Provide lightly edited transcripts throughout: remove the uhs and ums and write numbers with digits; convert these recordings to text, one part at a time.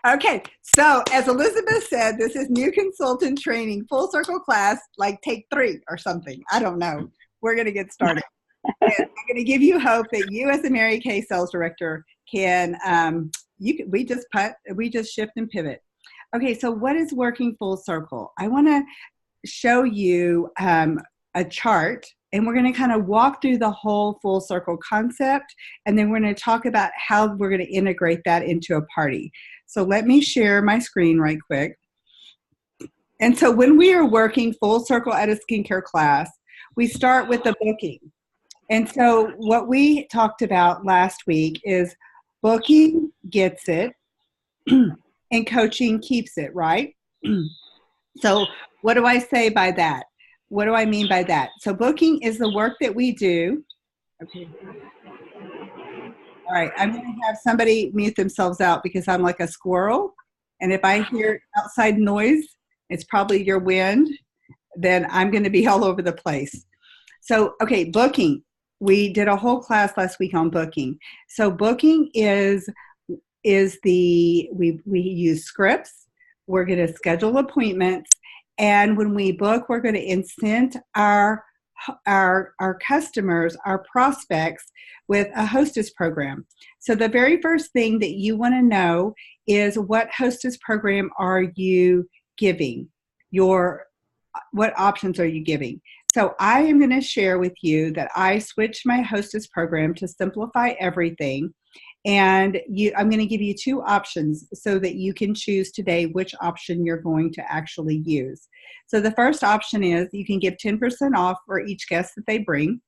Okay, so as Elizabeth said, this is new consultant training, full circle class, like take 3 or something. I don't know. We're going to get started. And I'm going to give you hope that you, as a Mary Kay sales director, can we just shift and pivot. Okay, so what is working full circle? I want to show you a chart, and we're going to kind of walk through the whole full circle concept, and then we're going to talk about how we're going to integrate that into a party. So let me share my screen right quick. And so when we are working full circle at a skincare class, we start with the booking. And so what we talked about last week is booking gets it and coaching keeps it, right? So what do I say by that? What do I mean by that? So booking is the work that we do. Okay. All right, I'm going to have somebody mute themselves out because I'm like a squirrel. And if I hear outside noise, it's probably your wind, then I'm going to be all over the place. So, okay, booking. We did a whole class last week on booking. So booking is we use scripts. We're going to schedule appointments. And when we book, we're going to incent our customers, our prospects, with a hostess program. So the very first thing that you want to know is, what hostess program are you giving? What options are you giving? So I am going to share with you that I switched my hostess program to simplify everything. And I'm going to give you 2 options so that you can choose today which option you're going to actually use. So the first option is you can give 10% off for each guest that they bring,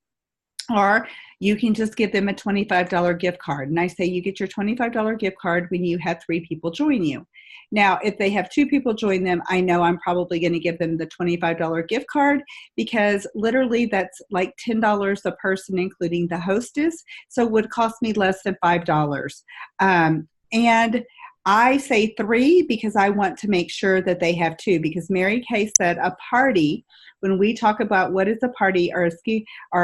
or you can just give them a $25 gift card. And I say you get your $25 gift card when you have 3 people join you. Now, if they have 2 people join them, I know I'm probably going to give them the $25 gift card, because literally that's like $10 a person, including the hostess. So it would cost me less than $5. And I say 3 because I want to make sure that they have 2, because Mary Kay said a party, when we talk about what is a party or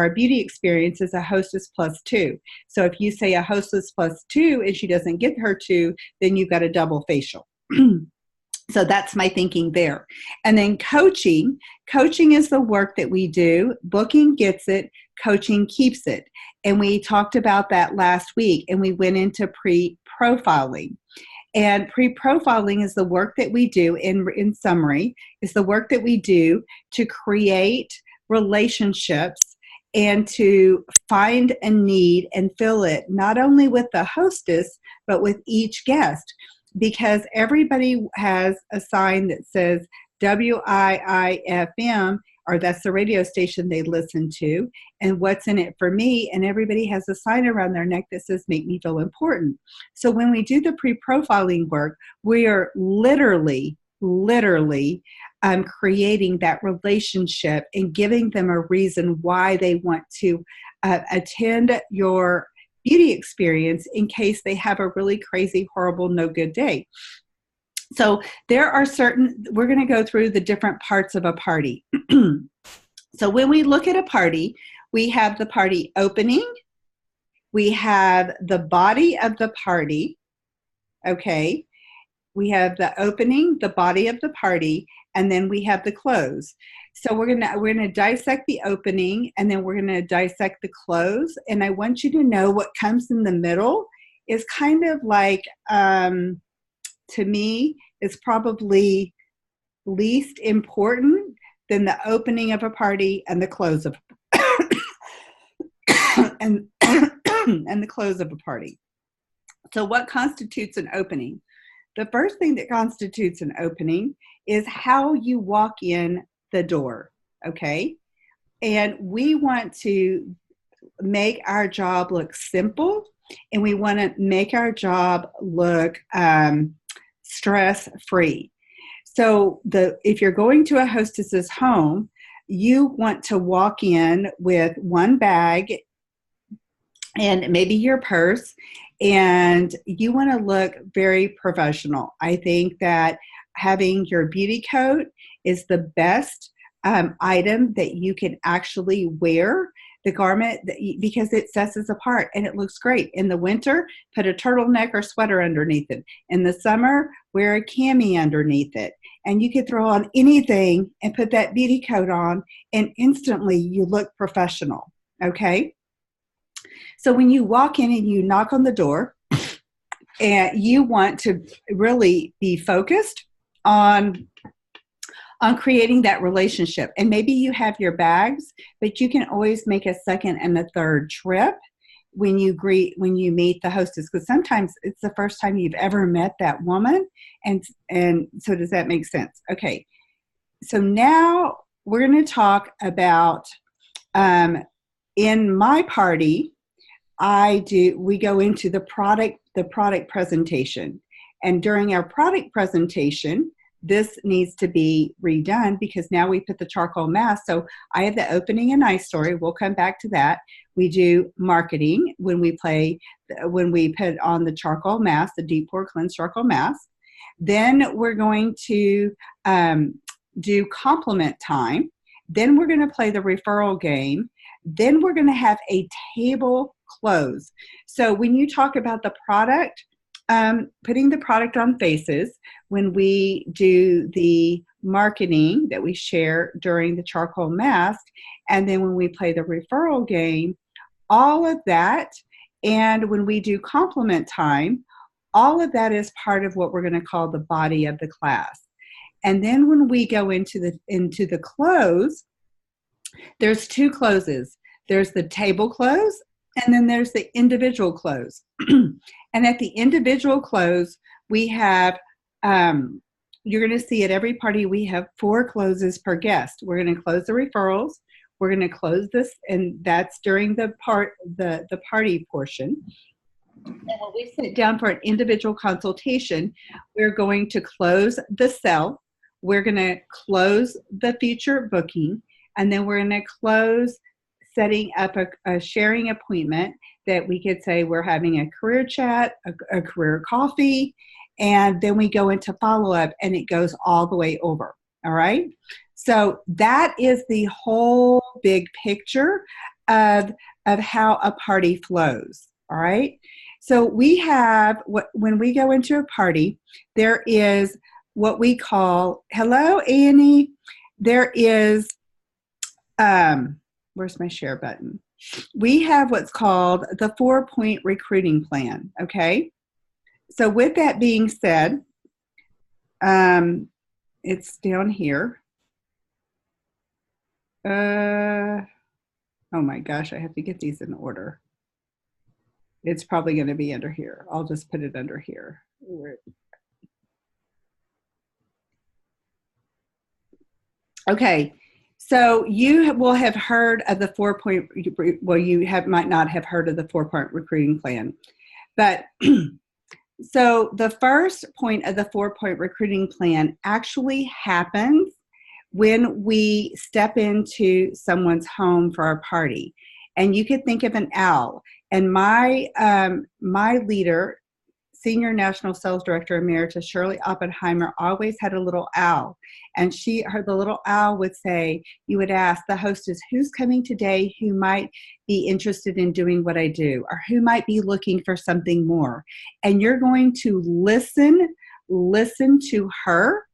a beauty experience, is a hostess plus 2. So if you say a hostess plus 2 and she doesn't get her 2, then you've got a double facial. So that's my thinking there. And then coaching is the work that we do. Booking gets it, coaching keeps it. And we talked about that last week, and we went into pre-profiling. And pre-profiling is the work that we do, in summary, is the work that we do to create relationships and to find a need and fill it, not only with the hostess, but with each guest. Because everybody has a sign that says WIIFM, or that's the radio station they listen to, and what's in it for me, and everybody has a sign around their neck that says make me feel important. So when we do the pre-profiling work, we are literally creating that relationship and giving them a reason why they want to attend your beauty experience, in case they have a really crazy, horrible, no good day. So we're going to go through the different parts of a party. So when we look at a party, we have the party opening, we have the body of the party, okay? We have the opening, the body of the party, and then we have the close. So we're gonna dissect the opening, and then we're gonna dissect the close. And I want you to know what comes in the middle is kind of like, to me, is probably least important than the opening of a party and the close of and the close of a party. So what constitutes an opening? The first thing that constitutes an opening is how you walk in the door, okay? And we want to make our job look simple, and we want to make our job look stress-free. So if you're going to a hostess's home, you want to walk in with one bag and maybe your purse, and you want to look very professional. I think that having your beauty coat is the best item that you can actually wear. the garment because it sets us apart and it looks great. In the winter, put a turtleneck or sweater underneath it. In the summer, wear a cami underneath it. And you could throw on anything and put that beauty coat on, and instantly you look professional. Okay? So when you walk in and you knock on the door, and you want to really be focused on creating that relationship. And maybe you have your bags, but you can always make a second and a third trip when you meet the hostess, because sometimes it's the first time you've ever met that woman. And so does that make sense? Okay. So now we're going to talk about, in my party, we go into the product presentation. And during our product presentation, this needs to be redone because now we put the charcoal mask. So I have the opening and I story. We'll come back to that. We do marketing when we put on the charcoal mask, the Deep Pore Cleanse charcoal mask. Then we're going to do compliment time. Then we're going to play the referral game. Then we're going to have a table close. So when you talk about the product, putting the product on faces, when we do the marketing that we share during the charcoal mask, and then when we play the referral game, all of that, and when we do compliment time, all of that is part of what we're going to call the body of the class. And then when we go into the close, there's two closes. There's the table close, and then there's the individual close. And at the individual close, we have, you're going to see at every party, we have 4 closes per guest. We're going to close the referrals. We're going to close this, and that's during the party portion. And when we sit down for an individual consultation, we're going to close the sell. We're going to close the future booking, and then we're going to close setting up a sharing appointment that we could say we're having a career chat, a career coffee, and then we go into follow-up, and it goes all the way over, all right? So that is the whole big picture of how a party flows, all right? So we have, when we go into a party, there is what we call, hello, Annie, there is, where's my share button? We have what's called the 4-point recruiting plan, okay? So with that being said, it's down here. Oh my gosh, I have to get these in order. It's probably going to be under here. I'll just put it under here. Okay. So you will have heard of the 4-point, well, might not have heard of the 4-point recruiting plan. But so the first point of the 4-point recruiting plan actually happens when we step into someone's home for a party. And you could think of an owl. And my leader, Senior National Sales Director Emeritus Shirley Oppenheimer, always had a little owl. And the little owl would say, you would ask the hostess, who's coming today who might be interested in doing what I do, or who might be looking for something more? And you're going to listen to her.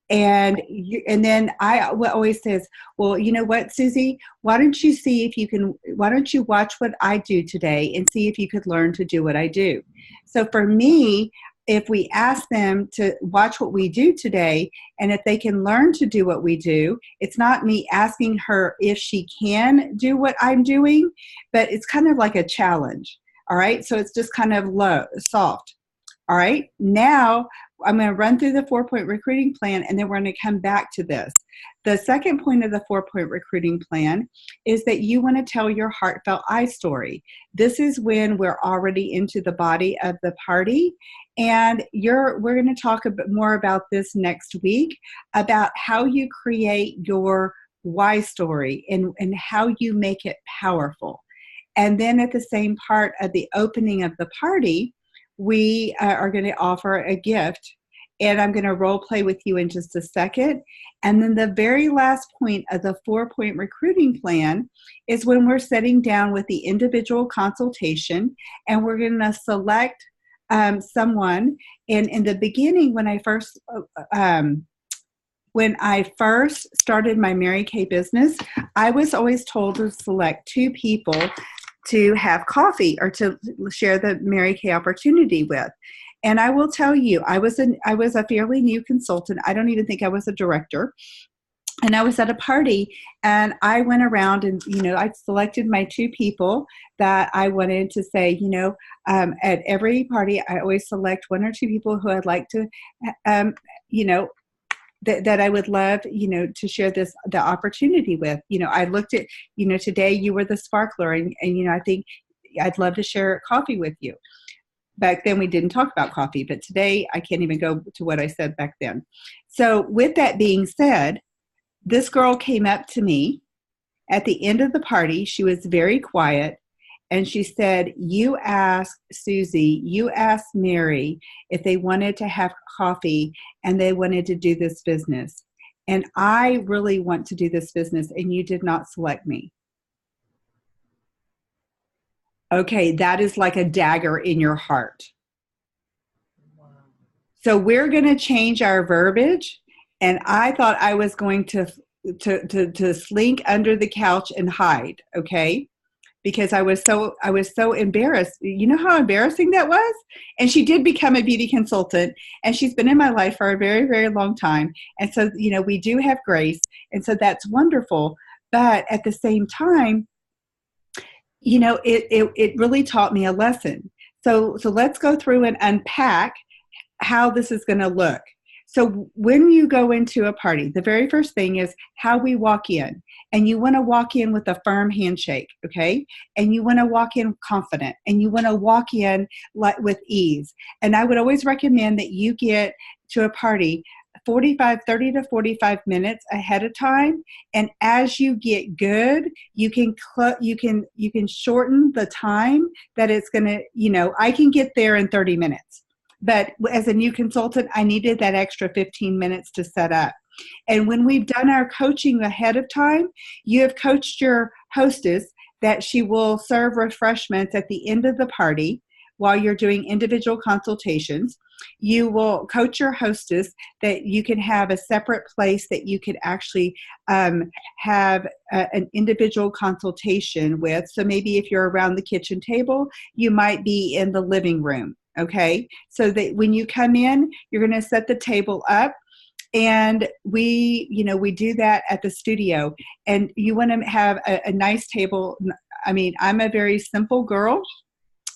And then I always says, well, you know what, Susie, why don't you watch what I do today and see if you could learn to do what I do. So for me, if we ask them to watch what we do today, and if they can learn to do what we do, it's not me asking her if she can do what I'm doing, but it's kind of like a challenge. All right. So it's just kind of soft. All right. Now I'm going to run through the 4-point recruiting plan, and then we're going to come back to this. The second point of the 4-point recruiting plan is that you want to tell your heartfelt I story. This is when we're already into the body of the party, and we're going to talk a bit more about this next week, about how you create your why story and how you make it powerful. And then at the same part of the opening of the party, we are going to offer a gift. and I'm going to role play with you in just a second. And then the very last point of the 4-point recruiting plan is when we're sitting down with the individual consultation, and we're going to select someone. And in the beginning, when I first started my Mary Kay business, I was always told to select 2 people to have coffee or to share the Mary Kay opportunity with. And I will tell you, I was a fairly new consultant. I don't even think I was a director. And I was at a party, and I went around and, I selected my 2 people that I wanted to say, at every party, I always select 1 or 2 people who I'd like to, that I would love, to share the opportunity with. I looked at, today you were the sparkler, and I think I'd love to share coffee with you. Back then we didn't talk about coffee, but today I can't even go to what I said back then. So with that being said, this girl came up to me at the end of the party. She was very quiet, and she said, you asked Mary if they wanted to have coffee and they wanted to do this business. And I really want to do this business, and you did not select me. Okay, that is like a dagger in your heart. Wow. So we're going to change our verbiage. And I thought I was going to slink under the couch and hide, okay? Because I was so embarrassed. You know how embarrassing that was? And she did become a beauty consultant, and she's been in my life for a very, very long time. And so, we do have grace, and so that's wonderful. But at the same time, it really taught me a lesson. So let's go through and unpack how this is going to look. So when you go into a party, the very first thing is how we walk in. And you want to walk in with a firm handshake, okay? And you want to walk in confident. And you want to walk in with ease. And I would always recommend that you get to a party 30 to 45 minutes ahead of time. And as you get good, you can shorten the time that it's going to, I can get there in 30 minutes. But as a new consultant, I needed that extra 15 minutes to set up. And when we've done our coaching ahead of time, you have coached your hostess that she will serve refreshments at the end of the party while you're doing individual consultations. You will coach your hostess that you can have a separate place that you could actually have an individual consultation with. So maybe if you're around the kitchen table, you might be in the living room, okay? So that when you come in, you're going to set the table up. And we do that at the studio. And you want to have a nice table. I mean, I'm a very simple girl,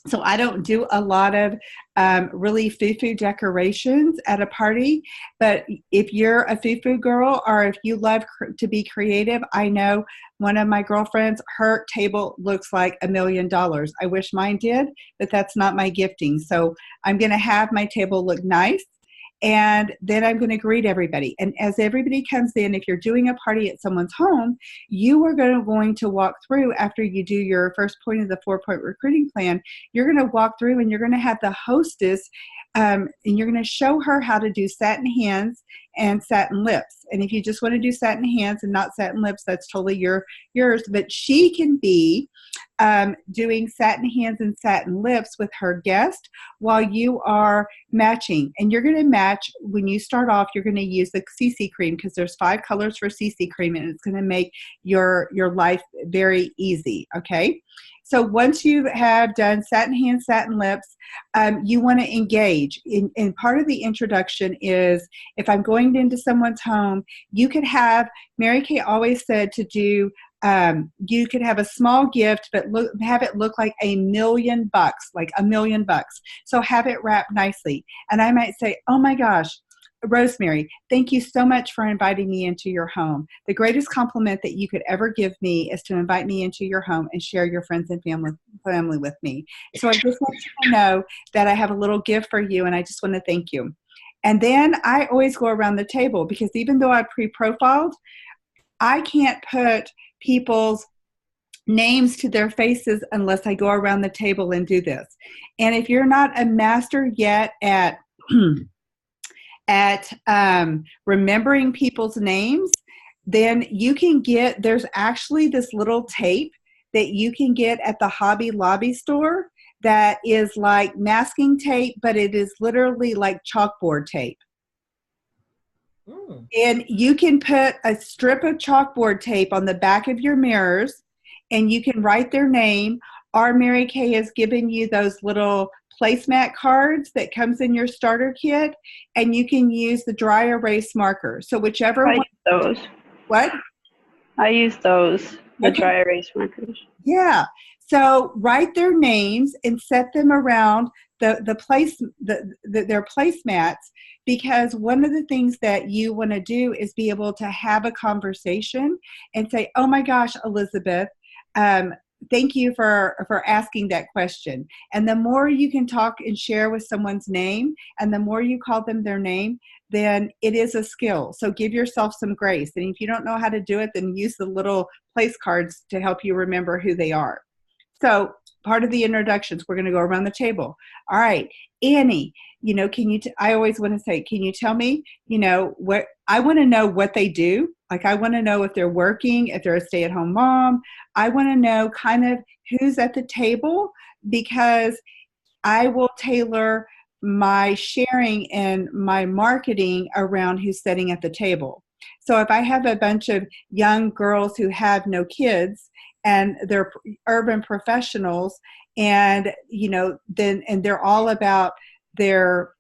so I don't do a lot of really foo-foo decorations at a party. But if you're a foo-foo girl, or if you love to be creative, I know one of my girlfriends, her table looks like $1 million. I wish mine did, but that's not my gifting. So I'm going to have my table look nice. And then I'm going to greet everybody. And as everybody comes in, if you're doing a party at someone's home, you are going to walk through after you do your first point of the 4-point recruiting plan. You're going to walk through and you're going to have the hostess and you're going to show her how to do satin hands and satin lips. And if you just want to do satin hands and not satin lips, that's totally yours. But she can be doing satin hands and satin lips with her guest while you are matching. And you're going to match, when you start off, you're going to use the CC cream, because there's 5 colors for CC cream, and it's going to make your life very easy, okay? So once you have done satin hands, satin lips, you want to engage. And part of the introduction is, if I'm going into someone's home, you could have, Mary Kay always said to do, you could have a small gift, but have it look like $1 million, like $1 million. So have it wrapped nicely. And I might say, oh my gosh, Rosemary, thank you so much for inviting me into your home. The greatest compliment that you could ever give me is to invite me into your home and share your friends and family with me. So I just want you to know that I have a little gift for you, and I just want to thank you. And then I always go around the table, because even though I pre-profiled, I can't put people's names to their faces unless I go around the table and do this. And if you're not a master yet at at remembering people's names, then you can get, there's actually this little tape that you can get at the Hobby Lobby store that is like masking tape, but it is literally like chalkboard tape. And you can put a strip of chalkboard tape on the back of your mirrors and you can write their name. Or Mary Kay has given you those little placemat cards that comes in your starter kit, and you can use the dry erase marker. So whichever I one. use those. What? I use those, the dry erase markers. Yeah. So write their names and set them around their placemats, because one of the things that you want to do is be able to have a conversation and say, oh my gosh, Elizabeth, thank you for asking that question. And the more you can talk and share with someone's name, and the more you call them their name, then it is a skill. So give yourself some grace. And if you don't know how to do it, then use the little place cards to help you remember who they are. So part of the introductions, we're going to go around the table. All right, Annie, can you, I always want to say, can you tell me, what, I want to know what they do. Like, I want to know if they're working, if they're a stay-at-home mom. I want to know kind of who's at the table, because I will tailor my sharing and my marketing around who's sitting at the table. So if I have a bunch of young girls who have no kids and they're urban professionals, and then they're all about their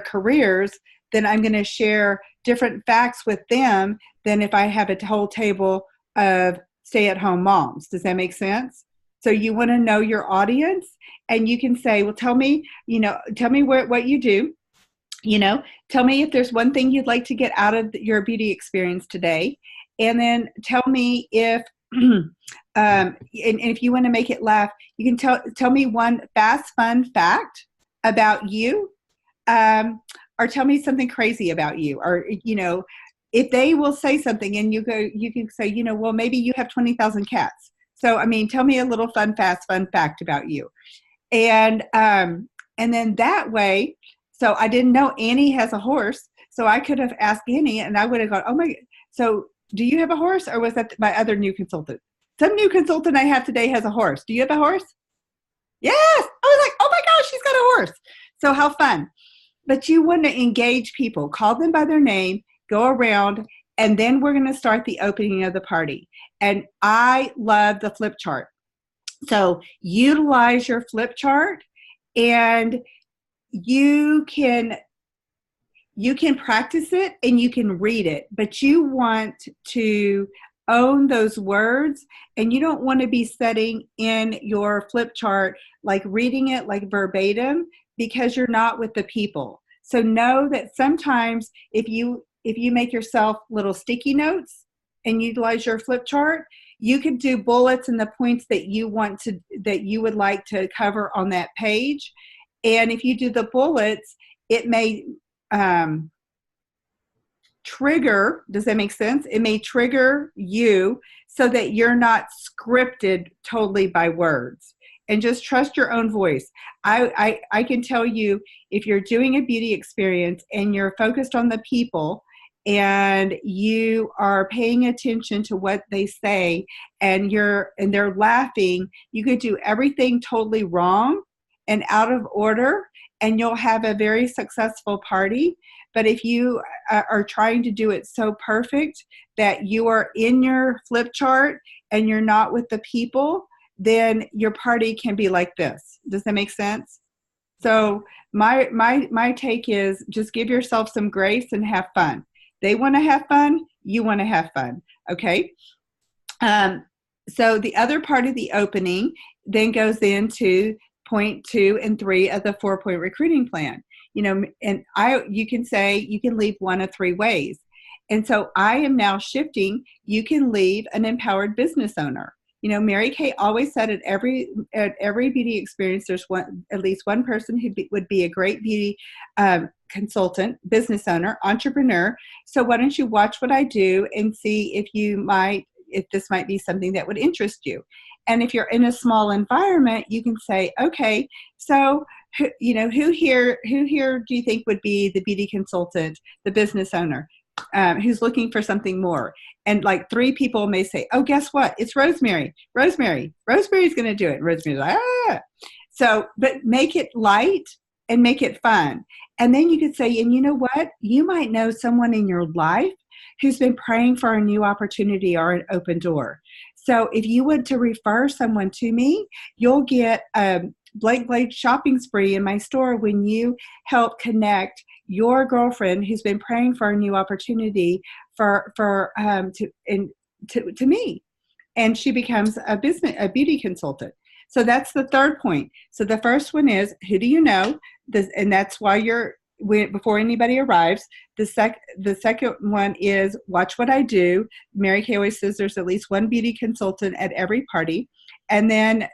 careers, then I'm going to share different facts with them than if I have a whole table of stay-at-home moms. Does that make sense? So you want to know your audience, and you can say, well, tell me what you do. Tell me if there's one thing you'd like to get out of your beauty experience today. And then tell me if, and if you want to make it laugh, you can tell me one fast, fun fact about you, or tell me something crazy about you. Or, if they will say something and you can say, well, maybe you have 20,000 cats. So, tell me a little fun fact about you. And then that way, so I didn't know Annie has a horse, so I could have asked Annie, and I would have gone, oh my, so do you have a horse, or was that my other new consultant? Some new consultant I have today has a horse. Do you have a horse? Yes. I was like, oh my gosh, she's got a horse. So how fun. But you want to engage people, call them by their name, go around, and then we're going to start the opening of the party. And I love the flip chart. So utilize your flip chart, and you can practice it and you can read it, but you want to own those words, and you don't want to be setting in your flip chart, like reading it like verbatim, because you're not with the people. So know that sometimes if you make yourself little sticky notes and utilize your flip chart, you could do bullets and the points that you would like to cover on that page. And if you do the bullets, it may trigger, does that make sense? It may trigger you so that you're not scripted totally by words. And just trust your own voice. I can tell you, if you're doing a beauty experience and you're focused on the people and you are paying attention to what they say and they're laughing, you could do everything totally wrong and out of order, and you'll have a very successful party. But if you are trying to do it so perfect that you are in your flip chart and you're not with the people, then your party can be like this. Does that make sense? So my take is just give yourself some grace and have fun. They want to have fun. You want to have fun. Okay. So the other part of the opening then goes into point 2 and 3 of the 4-point recruiting plan. And you can say you can leave one of 3 ways. And so I am now shifting. You can leave an empowered business owner. Mary Kay always said at every beauty experience, there's at least one person who would be a great beauty consultant, business owner, entrepreneur. So why don't you watch what I do and see if this might be something that would interest you. And if you're in a small environment, you can say, okay, so who here do you think would be the beauty consultant, the business owner, who's looking for something more? And like 3 people may say, oh, guess what? It's Rosemary. Rosemary's going to do it. And Rosemary's like, ah. So, but make it light and make it fun. And then you could say, and you know what? You might know someone in your life who's been praying for a new opportunity or an open door. So if you want to refer someone to me, you'll get a blank shopping spree in my store when you help connect your girlfriend who's been praying for a new opportunity to me, and she becomes a beauty consultant. So that's the third point. So the first one is, who do you know? And that's why before anybody arrives. The second one is, watch what I do. Mary Kay always says there's at least one beauty consultant at every party. And then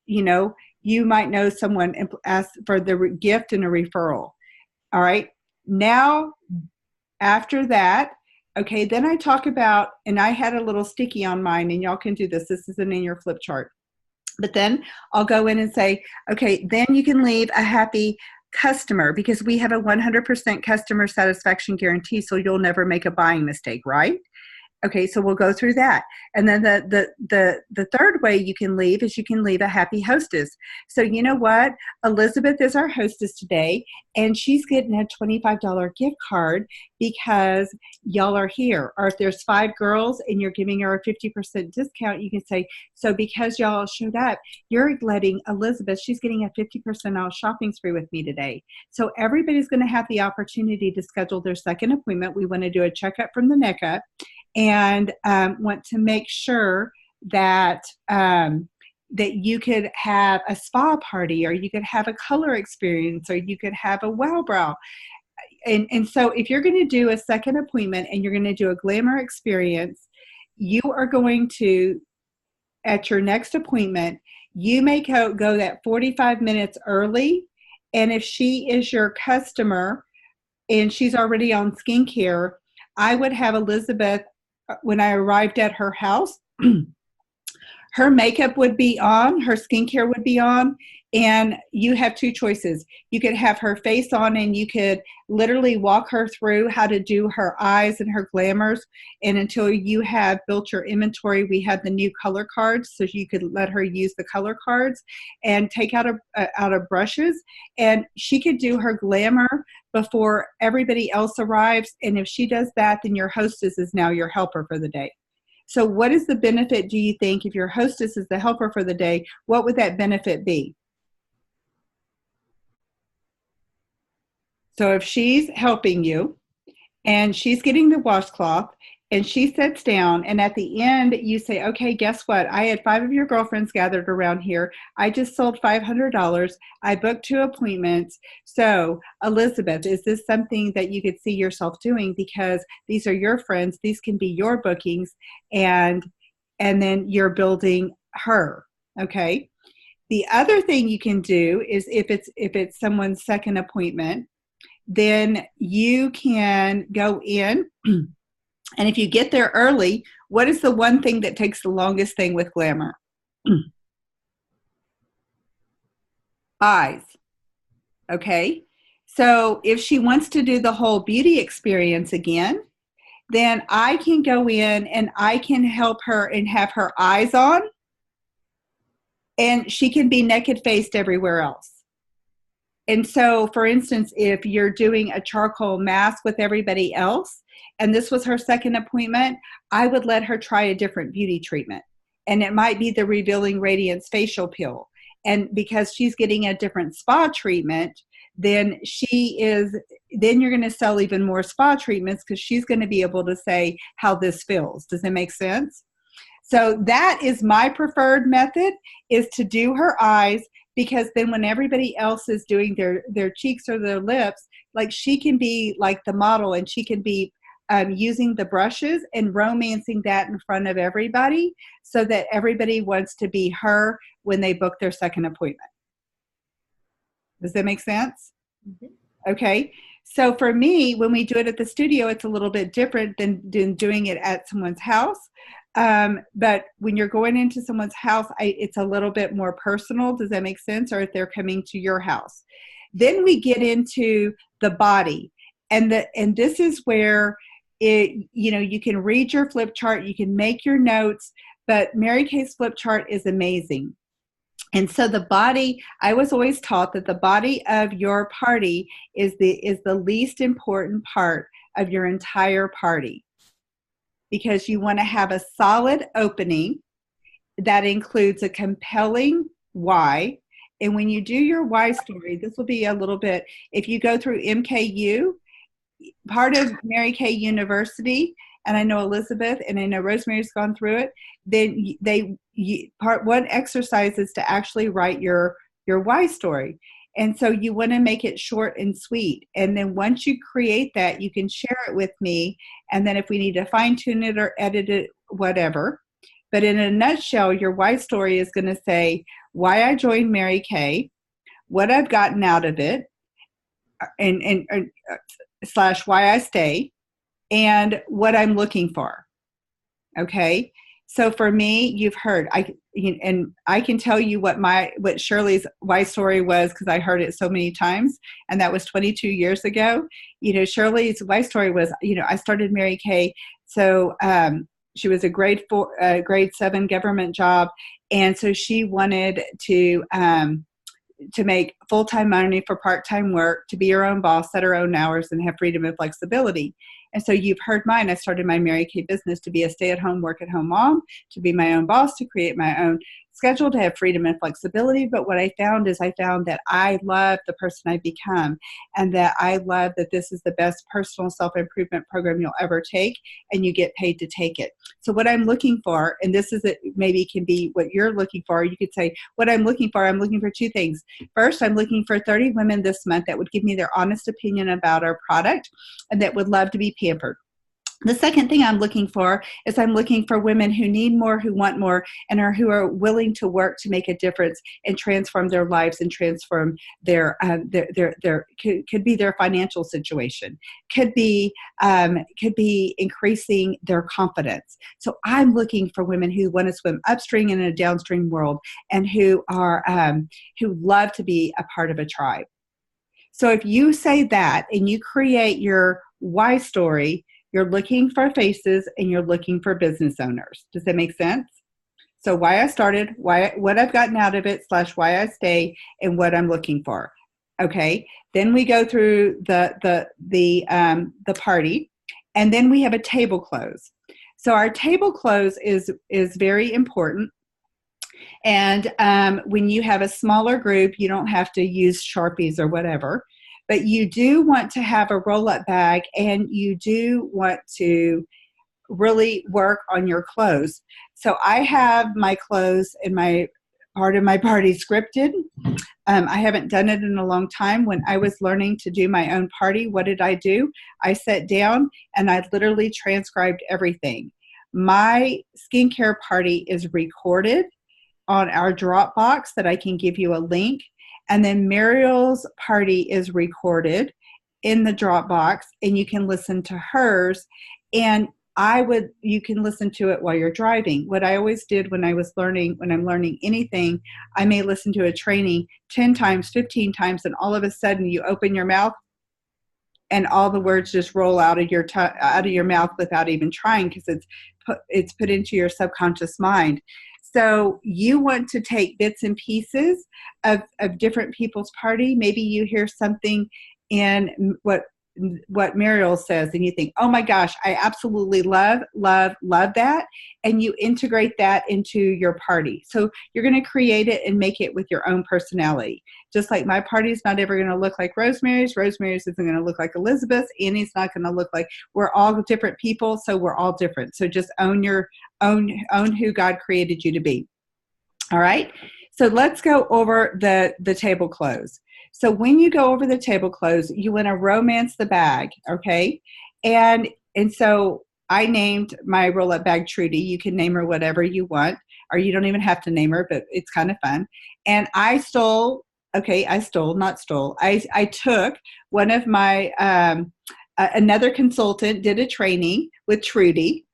you might know someone, ask for the gift and a referral. All right. Now, after that, okay, then I talk about, and I had a little sticky on mine, and y'all can do this. This isn't in your flip chart. But then I'll go in and say, okay, then you can leave a happy customer, because we have a 100% customer satisfaction guarantee, so you'll never make a buying mistake, right? Okay, so we'll go through that. And then the third way you can leave is you can leave a happy hostess. So you know what? Elizabeth is our hostess today, and she's getting a $25 gift card because y'all are here. Or if there's 5 girls and you're giving her a 50% discount, you can say, so because y'all showed up, you're letting Elizabeth, she's getting a 50% off shopping spree with me today. So everybody's going to have the opportunity to schedule their second appointment. We want to do a checkup from the neck up, and want to make sure that that you could have a spa party, or you could have a color experience, or you could have a wow brow. And so if you're going to do a second appointment and you're going to do a glamour experience, you are going to, at your next appointment, you may go that 45 minutes early. And if she is your customer and she's already on skincare, I would have Elizabeth, when I arrived at her house, her makeup would be on, her skincare would be on, and you have 2 choices. You could have her face on, and you could literally walk her through how to do her eyes and her glamours. And until you have built your inventory, we have the new color cards, so you could let her use the color cards and take out of brushes. And she could do her glamour before everybody else arrives. And if she does that, then your hostess is now your helper for the day. So what is the benefit, do you think, if your hostess is the helper for the day? What would that benefit be? So if she's helping you and she's getting the washcloth and she sits down, and at the end you say, okay, guess what? I had 5 of your girlfriends gathered around here. I just sold $500. I booked 2 appointments. So Elizabeth, is this something that you could see yourself doing? Because these are your friends. These can be your bookings. And then you're building her. Okay. The other thing you can do is, if it's someone's second appointment, then you can go in. And if you get there early, what is the one thing that takes the longest thing with glamour? Eyes. Okay. So if she wants to do the whole beauty experience again, then I can go in and I can help her and have her eyes on, and she can be naked faced everywhere else. And so, for instance, if you're doing a charcoal mask with everybody else, and this was her second appointment, I would let her try a different beauty treatment. And it might be the Revealing Radiance facial peel. And because she's getting a different spa treatment, then you're going to sell even more spa treatments, because she's going to be able to say how this feels. Does that make sense? So that is my preferred method, is to do her eyes, because then when everybody else is doing their cheeks or their lips, like, she can be like the model, and she can be using the brushes and romancing that in front of everybody, so that everybody wants to be her when they book their second appointment. Does that make sense? Mm-hmm. Okay. So for me, when we do it at the studio, it's a little bit different than doing it at someone's house. But when you're going into someone's house, it's a little bit more personal. Does that make sense? Or if they're coming to your house. Then we get into the body. And this is where you can read your flip chart, you can make your notes, but Mary Kay's flip chart is amazing. And so the body, I was always taught that the body of your party is the least important part of your entire party, because you want to have a solid opening that includes a compelling why. And when you do your why story, this will be a little bit, if you go through MKU, part of Mary Kay University, and I know Elizabeth and I know Rosemary's gone through it, then part one exercise is to actually write your why story. And so you want to make it short and sweet. And then once you create that, you can share it with me. And then if we need to fine tune it or edit it, whatever. But in a nutshell, your why story is going to say why I joined Mary Kay, what I've gotten out of it, and / why I stay, and what I'm looking for. Okay. So for me, you've heard, and I can tell you what Shirley's why story was, because I heard it so many times, and that was 22 years ago. Shirley's why story was, I started Mary Kay. So she was a grade 7 government job, and so she wanted to make full-time money for part-time work, to be her own boss, set her own hours, and have freedom and flexibility. And so you've heard mine. I started my Mary Kay business to be a stay-at-home, work-at-home mom, to be my own boss, to create my own schedule, to have freedom and flexibility. But what I found that I love the person I've become, and that I love that this is the best personal self-improvement program you'll ever take, and you get paid to take it. So what I'm looking for, and this is maybe can be what you're looking for, you could say, what I'm looking for 2 things. First, I'm looking for 30 women this month that would give me their honest opinion about our product and that would love to be pampered. The second thing I'm looking for is I'm looking for women who need more, who want more, and who are willing to work to make a difference and transform their lives and transform their could be their financial situation, could be increasing their confidence. So I'm looking for women who want to swim upstream in a downstream world, and who love to be a part of a tribe. So if you say that and you create your why story, you're looking for faces and you're looking for business owners. Does that make sense? So why I started, what I've gotten out of it / why I stay, and what I'm looking for. Okay. Then we go through the party, and then we have a table close. So our table close is very important. And when you have a smaller group, you don't have to use Sharpies or whatever. But you do want to have a roll-up bag, and you do want to really work on your close. So I have my close in my part of my party scripted. I haven't done it in a long time. When I was learning to do my own party, what did I do? I sat down and I literally transcribed everything. My skincare party is recorded on our Dropbox that I can give you a link. And then Mariel's party is recorded in the Dropbox, and you can listen to hers. And you can listen to it while you're driving. What I always did when I'm learning anything, I may listen to a training 10 times, 15 times, and all of a sudden you open your mouth and all the words just roll out of your mouth without even trying, because it's put into your subconscious mind. So you want to take bits and pieces of different people's party. Maybe you hear something in what Mariel says, and you think, oh my gosh, I absolutely love that. And you integrate that into your party. So you're going to create it and make it with your own personality. Just like my party's not ever going to look like Rosemary's. Rosemary's isn't going to look like Elizabeth's. Annie's not going to look like, we're all different people. So we're all different. So just own who God created you to be. All right. So let's go over the table close. So when you go over the table close, you want to romance the bag, okay? And so I named my roll-up bag Trudy. You can name her whatever you want, or you don't even have to name her, but it's kind of fun. And I took one of my, another consultant did a training with Trudy.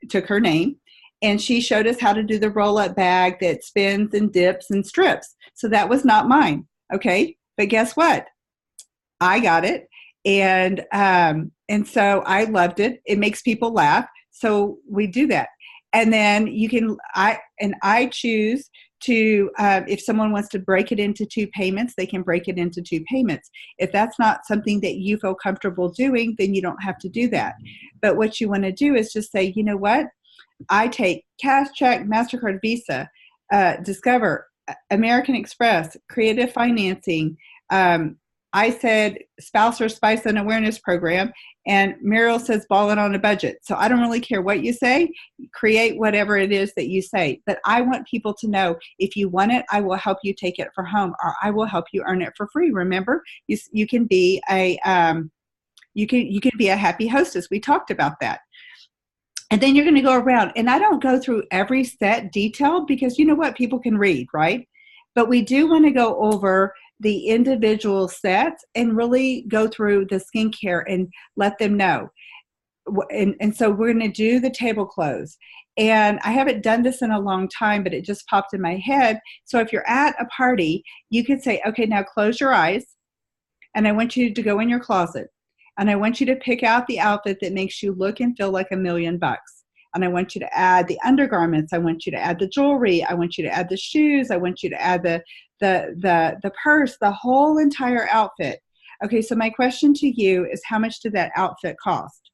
took her name, and she showed us how to do the roll-up bag that spins and dips and strips. So that was not mine, okay? But guess what? I got it, and so I loved it. It makes people laugh, so we do that. And then I choose to, if someone wants to break it into 2 payments, they can break it into 2 payments. If that's not something that you feel comfortable doing, then you don't have to do that. But what you want to do is just say, you know what? I take cash, check, MasterCard, Visa, Discover, American Express, Creative Financing. I said Spouse or Spice and Awareness Program, and Meryl says Ball It on a Budget. So I don't really care what you say. Create whatever it is that you say. But I want people to know, if you want it, I will help you take it for home, or I will help you earn it for free. Remember, you can be a you can be a happy hostess. We talked about that. And then you're going to go around, and I don't go through every set detailed, because you know what, people can read, right? But we do want to go over the individual sets and really go through the skincare and let them know. And so we're going to do the table close. And I haven't done this in a long time, but it just popped in my head. So if you're at a party, you could say, okay, now close your eyes, and I want you to go in your closet. And I want you to pick out the outfit that makes you look and feel like $1 million. And I want you to add the undergarments. I want you to add the jewelry. I want you to add the shoes. I want you to add the purse, the whole entire outfit. Okay, so my question to you is, how much did that outfit cost?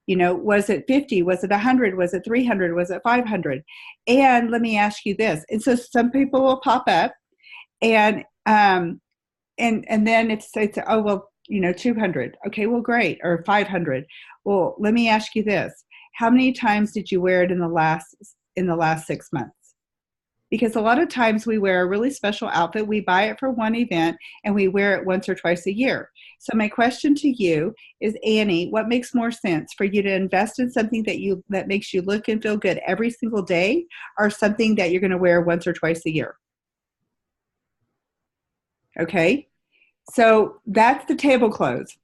You know, was it 50? Was it 100? Was it 300? Was it 500? And let me ask you this. And so some people will pop up, and then it's oh, well, you know, 200. Okay, well, great. Or 500. Well, let me ask you this. How many times did you wear it in the last 6 months? Because a lot of times we wear a really special outfit. We buy it for one event, and we wear it once or twice a year. So my question to you is, Annie, what makes more sense for you to invest in something that makes you look and feel good every single day, or something that you're going to wear once or twice a year? Okay. So that's the table close.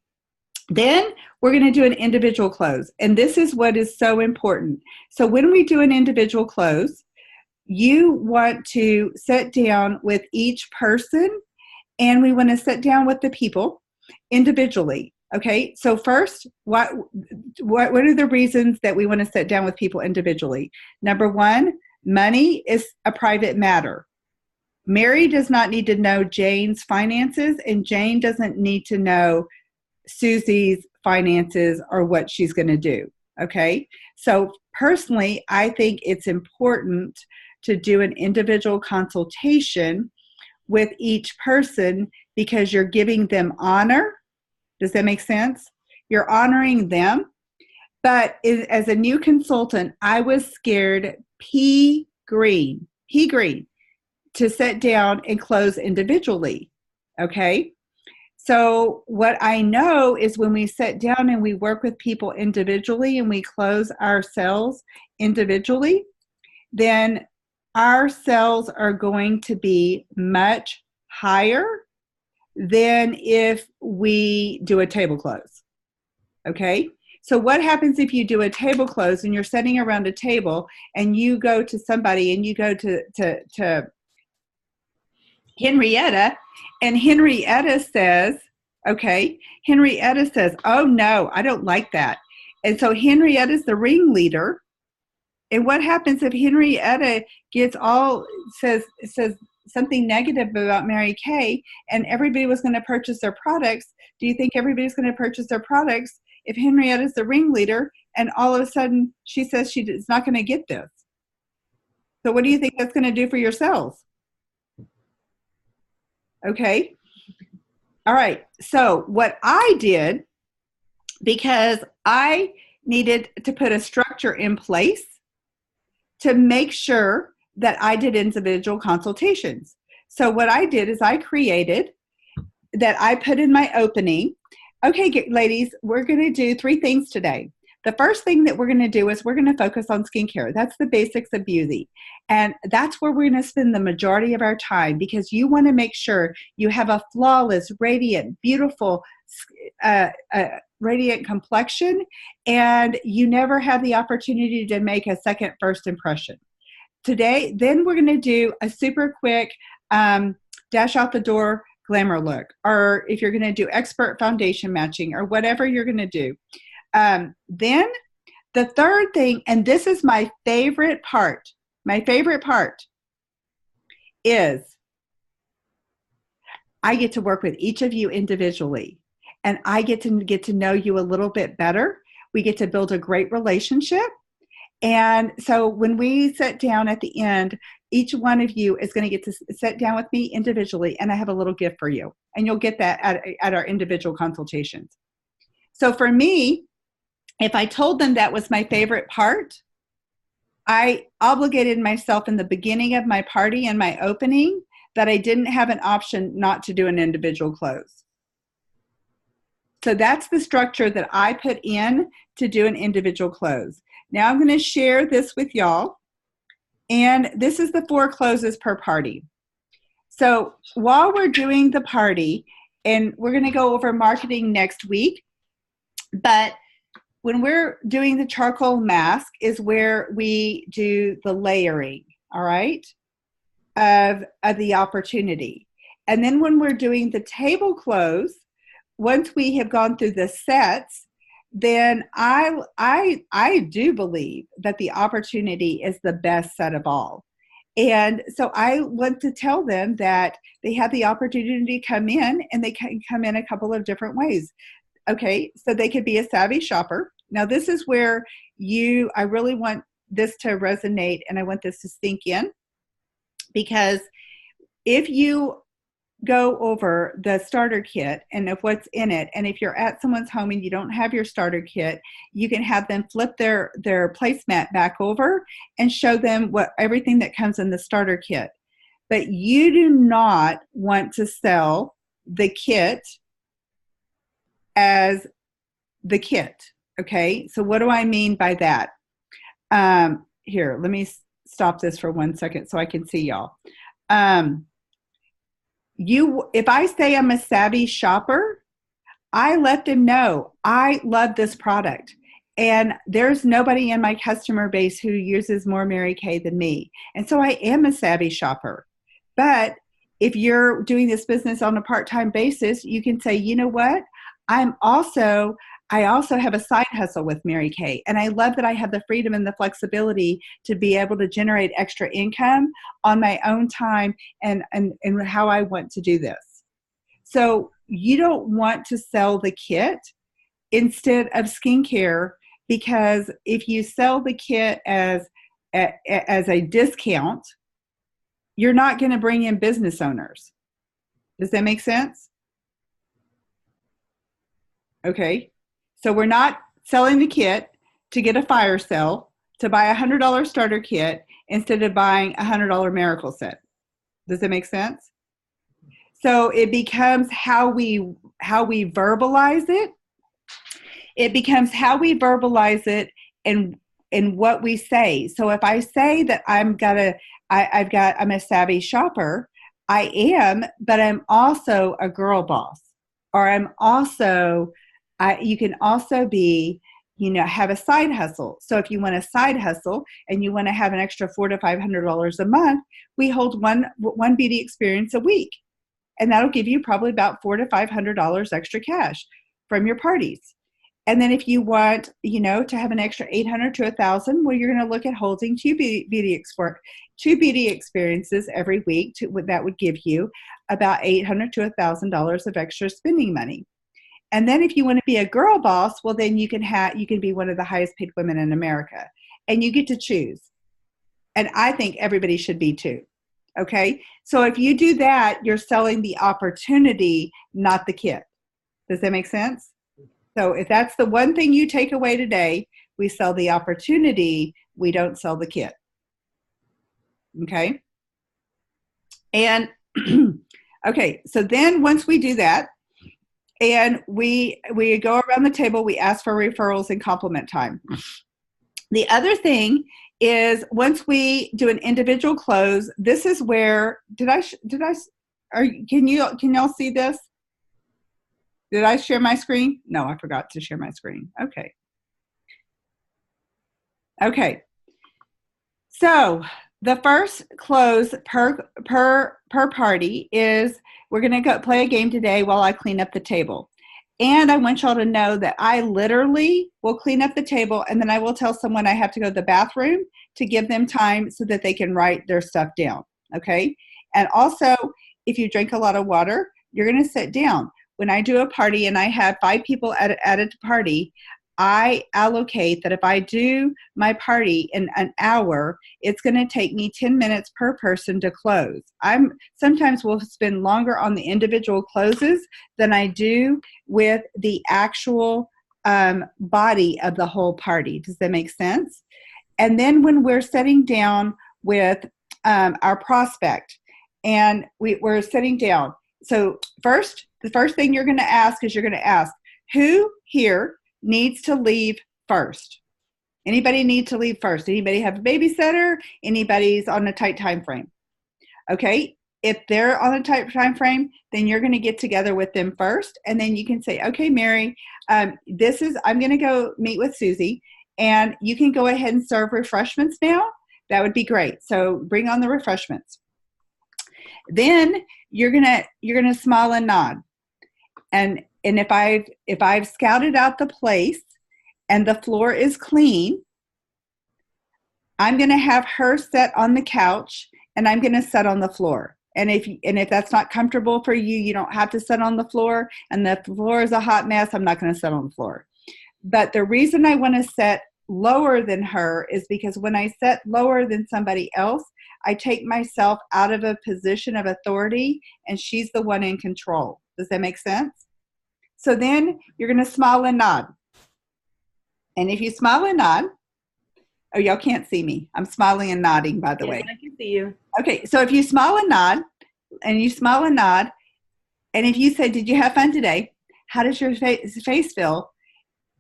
Then we're going to do an individual close. And this is what is so important. So when we do an individual close, you want to sit down with each person, and we want to sit down with the people individually. Okay. So first, what are the reasons that we want to sit down with people individually? Number one, money is a private matter. Mary does not need to know Jane's finances, and Jane doesn't need to know Susie's finances or what she's going to do. Okay. So personally, I think it's important to do an individual consultation with each person, because you're giving them honor. Does that make sense? You're honoring them. But as a new consultant, I was scared pea green, to sit down and close individually. Okay. So what I know is, when we sit down and we work with people individually and we close our sales individually, then our sales are going to be much higher than if we do a table close. Okay. So what happens if you do a table close and you're sitting around a table, and you go to somebody, and you go to Henrietta, and Henrietta says, oh no, I don't like that. And so Henrietta's the ringleader. And what happens if Henrietta says something negative about Mary Kay, and everybody was going to purchase their products? Do you think everybody's going to purchase their products if Henrietta's the ringleader, and all of a sudden she says she's not going to get this? So what do you think that's going to do for your sales? Okay. All right. So what I did, because I needed to put a structure in place to make sure that I did individual consultations. So what I did is I created that. I put in my opening, okay, ladies, we're going to do 3 things today. The first thing that we're going to do is we're going to focus on skincare. That's the basics of beauty. And that's where we're going to spend the majority of our time, because you want to make sure you have a flawless, radiant, beautiful radiant complexion, and you never have the opportunity to make a second first impression. Today, then we're going to do a super quick dash out the door glamour look, or if you're going to do expert foundation matching or whatever you're going to do. Then the third thing, and this is my favorite part is I get to work with each of you individually, and I get to know you a little bit better. We get to build a great relationship. And so when we sit down at the end, each one of you is going to get to sit down with me individually, and I have a little gift for you. And you'll get that at our individual consultations. So for me, if I told them that was my favorite part, I obligated myself in the beginning of my party and my opening that I didn't have an option not to do an individual close. So that's the structure that I put in to do an individual close. Now I'm going to share this with y'all. And this is the 4 closes per party. So while we're doing the party, and we're going to go over marketing next week, but when we're doing the charcoal mask is where we do the layering, all right, of the opportunity. And then when we're doing the table close, once we have gone through the sets, then I do believe that the opportunity is the best set of all. And so I want to tell them that they have the opportunity to come in, and they can come in a couple of different ways. Okay, so they could be a savvy shopper. Now this is where I really want this to resonate, and I want this to sink in, because if you go over the starter kit and of what's in it, and if you're at someone's home and you don't have your starter kit, you can have them flip their placemat back over and show them everything that comes in the starter kit. But you do not want to sell the kit as the kit. Okay, so what do I mean by that? Here, let me stop this for 1 second so I can see y'all. If I say I'm a savvy shopper, I let them know I love this product, and there's nobody in my customer base who uses more Mary Kay than me. And so I am a savvy shopper. But if you're doing this business on a part-time basis, you can say, you know what? I also have a side hustle with Mary Kay, and I love that I have the freedom and the flexibility to be able to generate extra income on my own time and how I want to do this. So you don't want to sell the kit instead of skincare, because if you sell the kit as a discount, you're not going to bring in business owners. Does that make sense? Okay. So we're not selling the kit to get a fire sale, to buy a $100 starter kit instead of buying a $100 miracle set. Does that make sense? So it becomes how we verbalize it. It becomes how we verbalize it and what we say. So if I say that I'm a savvy shopper, I am, but I'm also a girl boss, or I'm also you can also be, have a side hustle. So if you want a side hustle and you want to have an extra $400 to $500 a month, we hold one beauty experience a week. And that'll give you probably about $400 to $500 extra cash from your parties. And then if you want, to have an extra $800 to $1,000, well, you're going to look at holding two beauty experiences every week. That would give you about $800 to $1,000 of extra spending money. And then if you want to be a girl boss, well, then you can be one of the highest paid women in America, and you get to choose. And I think everybody should be too. Okay. So if you do that, you're selling the opportunity, not the kit. Does that make sense? So if that's the one thing you take away today, we sell the opportunity, we don't sell the kit. Okay. And okay. So then once we do that, and we go around the table, we ask for referrals and compliment time. The other thing is, once we do an individual close, this is where, can y'all see this? Did I share my screen? No, I forgot to share my screen. Okay. Okay. So the first close per party is we're going to go play a game today while I clean up the table. And I want y'all to know that I literally will clean up the table and then I will tell someone I have to go to the bathroom to give them time so that they can write their stuff down. Okay. And also, if you drink a lot of water, you're going to sit down. When I do a party and I have 5 people at a party, I allocate that if I do my party in an hour, it's going to take me 10 minutes per person to close. Sometimes will spend longer on the individual closes than I do with the actual body of the whole party. Does that make sense? And then when we're sitting down with our prospect and we're sitting down, so the first thing you're going to ask is who here needs to leave first? Anybody need to leave first? Anybody have a babysitter? Anybody's on a tight time frame? Okay, if they're on a tight time frame, then you're going to get together with them first, and then you can say, okay, Mary, I'm going to go meet with Susie, and you can go ahead and serve refreshments now. That would be great. So bring on the refreshments. Then you're gonna smile and nod, and if I've scouted out the place and the floor is clean, I'm going to have her sit on the couch and I'm going to sit on the floor. And if that's not comfortable for you, you don't have to sit on the floor, and the floor is a hot mess, I'm not going to sit on the floor. But the reason I want to sit lower than her is because when I sit lower than somebody else, I take myself out of a position of authority and she's the one in control. Does that make sense? So then you're going to smile and nod. And if you smile and nod, oh, y'all can't see me. I'm smiling and nodding, by the way. I can see you. Okay, so if you smile and nod, and if you say, did you have fun today? How does your face feel?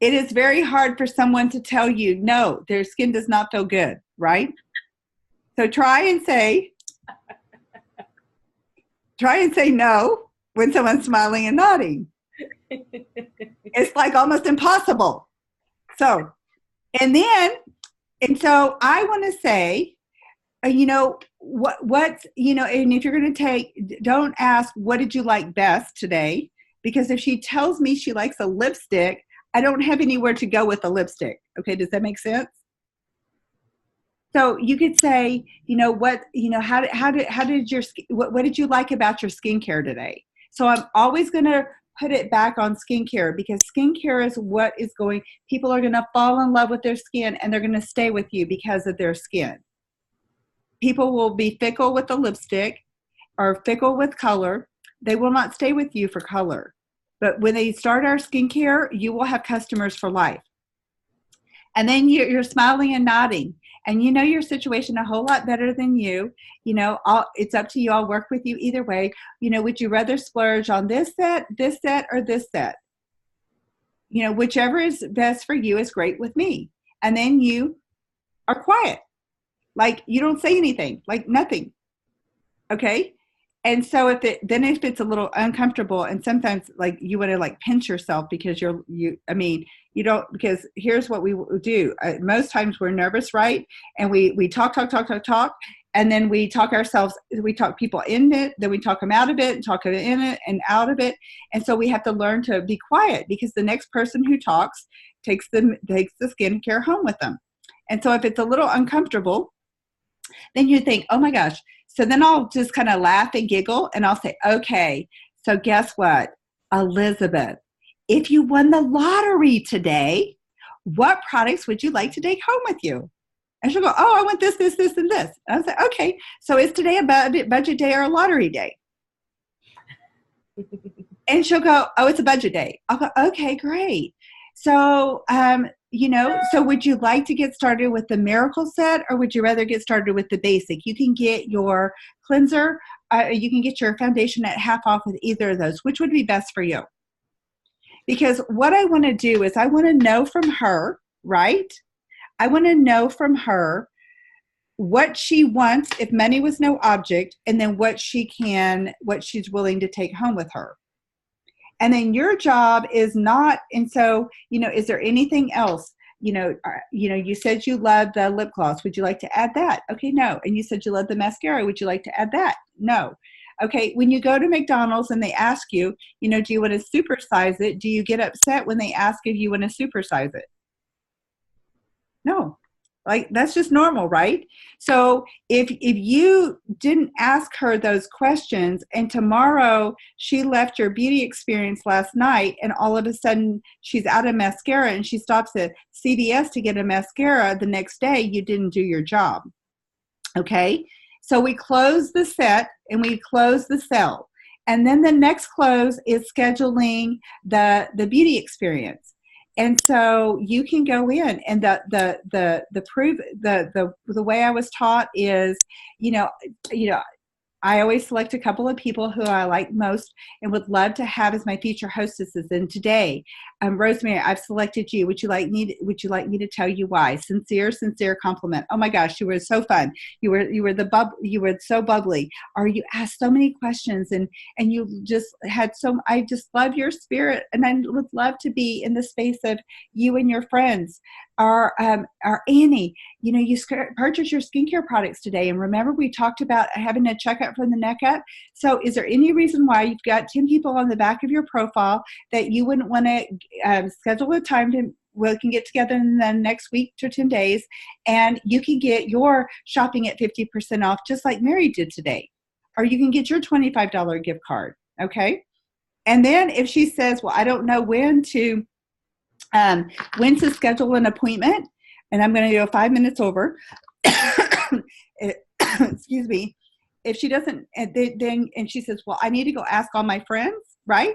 It is very hard for someone to tell you, no, their skin does not feel good, right? So try and say no when someone's smiling and nodding. It's like almost impossible. So I want to say, and if you're going to don't ask, what did you like best today? Because if she tells me she likes a lipstick, I don't have anywhere to go with the lipstick. Okay, does that make sense? So you could say, what did you like about your skincare today? So I'm always going to put it back on skincare, because skincare is people are going to fall in love with their skin and they're going to stay with you because of their skin. People will be fickle with the lipstick or fickle with color. They will not stay with you for color. But when they start our skincare, you will have customers for life. And then you're smiling and nodding. And you know your situation a whole lot better than you. It's up to you. I'll work with you either way. Would you rather splurge on this set, or this set? Whichever is best for you is great with me. And then you are quiet. Like you don't say anything, like nothing. Okay? And so if it's a little uncomfortable, and sometimes like you want to like pinch yourself because because here's what we do. Most times we're nervous, right? And we talk, and then we talk people in it, then we talk them out of it, and talk them in it and out of it. And so we have to learn to be quiet, because the next person who talks takes the skincare home with them. And so if it's a little uncomfortable, then you think, oh my gosh. So then I'll just kind of laugh and giggle, and I'll say, okay, so guess what? Elizabeth, if you won the lottery today, what products would you like to take home with you? And she'll go, oh, I want this, and this. And I'll say, okay, so is today a budget day or a lottery day? And she'll go, oh, it's a budget day. I'll go, okay, great. So, so would you like to get started with the miracle set, or would you rather get started with the basic? You can get your cleanser, you can get your foundation at half off with either of those. Which would be best for you? Because what I want to do is I want to know from her, right? I want to know from her what she wants if money was no object, and then what she's willing to take home with her. And then your job is not, and so, is there anything else? You said you love the lip gloss. Would you like to add that? Okay, no. And you said you love the mascara. Would you like to add that? No. Okay, when you go to McDonald's and they ask you, do you want to supersize it? Do you get upset when they ask if you want to supersize it? No. Like, that's just normal, right? So if you didn't ask her those questions and tomorrow she left your beauty experience last night and all of a sudden she's out of mascara and she stops at CVS to get a mascara the next day, you didn't do your job. Okay? So we close the set and we close the sale. And then the next close is scheduling the beauty experience. And so you can go in, and the way I was taught is, I always select a couple of people who I like most and would love to have as my feature hostesses. And today, Rosemary, I've selected you. Would you like me to tell you why? Sincere compliment. Oh my gosh, you were so fun. You were so bubbly. Or you asked so many questions, and you just had I just love your spirit, and I would love to be in the space of you and your friends. Or Annie, you purchased your skincare products today, and remember we talked about having a checkup from the neck up. So is there any reason why you've got 10 people on the back of your profile that you wouldn't want to schedule a time we can get together in the next week to 10 days, and you can get your shopping at 50% off, just like Mary did today, or you can get your $25 gift card. Okay, and then if she says, well, I don't know when to schedule an appointment, and I'm going to go 5 minutes over. Excuse me. If she doesn't, and she says, well, I need to go ask all my friends, right,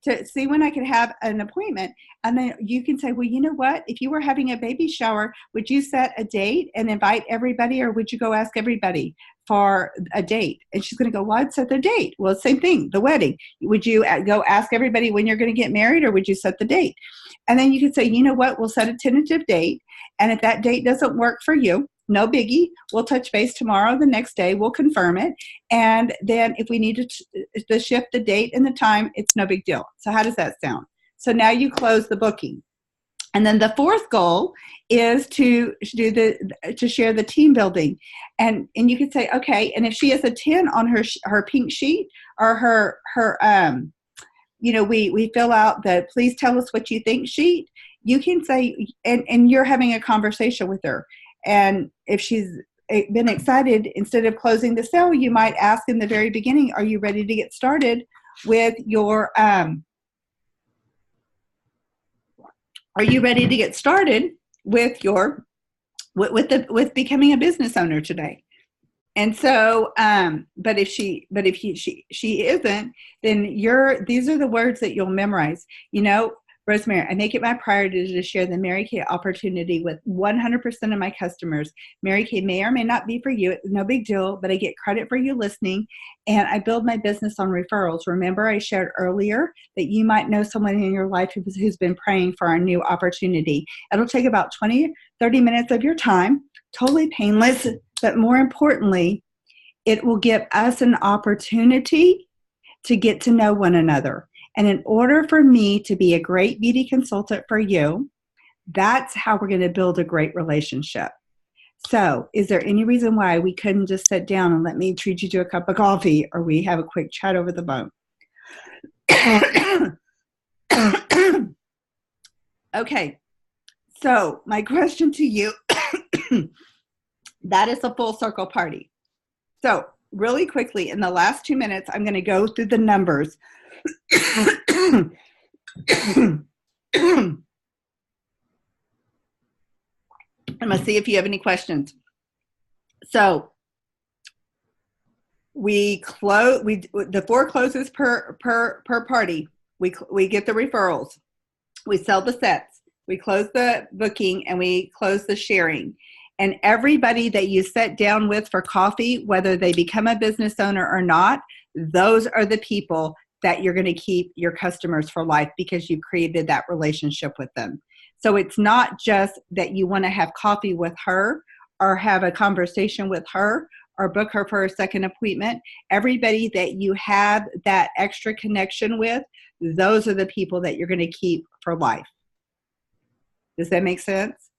to see when I could have an appointment. And then you can say, well, you know what? If you were having a baby shower, would you set a date and invite everybody, or would you go ask everybody for a date? And she's going to go, well, I'd set the date. Well, same thing, the wedding. Would you go ask everybody when you're going to get married, or would you set the date? And then you can say, you know what? We'll set a tentative date. And if that date doesn't work for you, no biggie. We'll touch base tomorrow, the next day. We'll confirm it. And then if we need to shift the date and the time, it's no big deal. So how does that sound? So now you close the booking. And then the fourth goal is to share the team building. And you could say, okay, and if she has a 10 on her pink sheet, or her we fill out the please tell us what you think sheet, you can say, and you're having a conversation with her. And if she's been excited, instead of closing the sale, you might ask in the very beginning, are you ready to get started with your with becoming a business owner today? And so, but if she isn't, then these are the words that you'll memorize. Rosemary, I make it my priority to share the Mary Kay opportunity with 100% of my customers. Mary Kay may or may not be for you. It's no big deal, but I get credit for you listening, and I build my business on referrals. Remember, I shared earlier that you might know someone in your life who's been praying for our new opportunity. It'll take about 20, 30 minutes of your time, totally painless, but more importantly, it will give us an opportunity to get to know one another. And in order for me to be a great beauty consultant for you, that's how we're going to build a great relationship. So is there any reason why we couldn't just sit down and let me treat you to a cup of coffee, or we have a quick chat over the phone? Okay. So my question to you, that is a full circle party. So really quickly, in the last 2 minutes, I'm going to go through the numbers. I'm going to see if you have any questions. So the 4 closes per party. We get the referrals. We sell the sets. We close the booking, and we close the sharing. And everybody that you sit down with for coffee, whether they become a business owner or not, those are the people that you're going to keep your customers for life, because you've created that relationship with them. So it's not just that you want to have coffee with her or have a conversation with her or book her for a second appointment, everybody that you have that extra connection with, those are the people that you're going to keep for life. Does that make sense?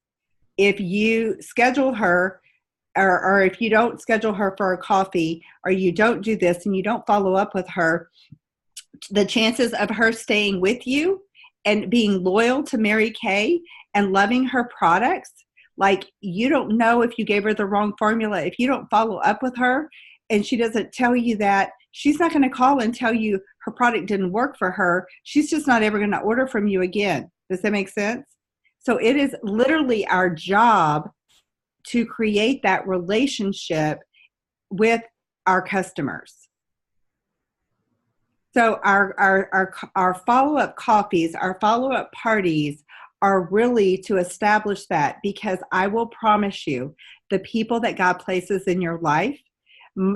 If you schedule her, or if you don't schedule her for a coffee, or you don't do this and you don't follow up with her, the chances of her staying with you and being loyal to Mary Kay and loving her products, like, you don't know if you gave her the wrong formula. If you don't follow up with her and she doesn't tell you that, she's not going to call and tell you her product didn't work for her. She's just not ever going to order from you again. Does that make sense? So it is literally our job to create that relationship with our customers. So our follow-up coffees, our follow-up parties are really to establish that, because I will promise you, the people that God places in your life,